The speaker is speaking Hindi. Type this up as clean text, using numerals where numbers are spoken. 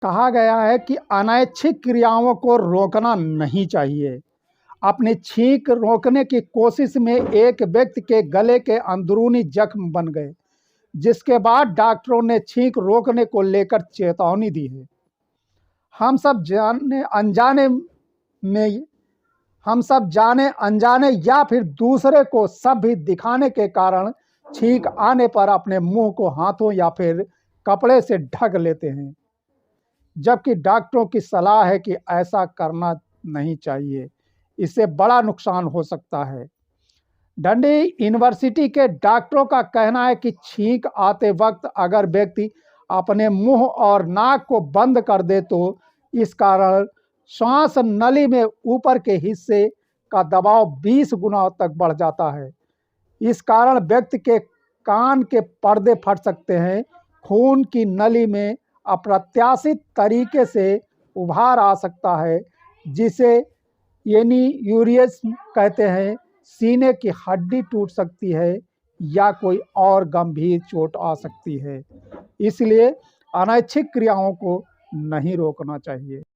कहा गया है कि अनैच्छिक क्रियाओं को रोकना नहीं चाहिए। अपनी छींक रोकने की कोशिश में एक व्यक्ति के गले के अंदरूनी जख्म बन गए, जिसके बाद डॉक्टरों ने छींक रोकने को लेकर चेतावनी दी है। हम सब जाने अनजाने या फिर दूसरे को सब भी दिखाने के कारण छींक आने पर अपने मुंह को हाथों या फिर कपड़े से ढक लेते हैं, जबकि डॉक्टरों की सलाह है कि ऐसा करना नहीं चाहिए। इससे बड़ा नुकसान हो सकता है। डंडी यूनिवर्सिटी के डॉक्टरों का कहना है कि छींक आते वक्त अगर व्यक्ति अपने मुंह और नाक को बंद कर दे तो इस कारण श्वास नली में ऊपर के हिस्से का दबाव 20 गुना तक बढ़ जाता है। इस कारण व्यक्ति के कान के पर्दे फट सकते हैं, खून की नली में अप्रत्याशित तरीके से उभार आ सकता है, जिसे एनीयूरिज्म कहते हैं। सीने की हड्डी टूट सकती है या कोई और गंभीर चोट आ सकती है। इसलिए अनैच्छिक क्रियाओं को नहीं रोकना चाहिए।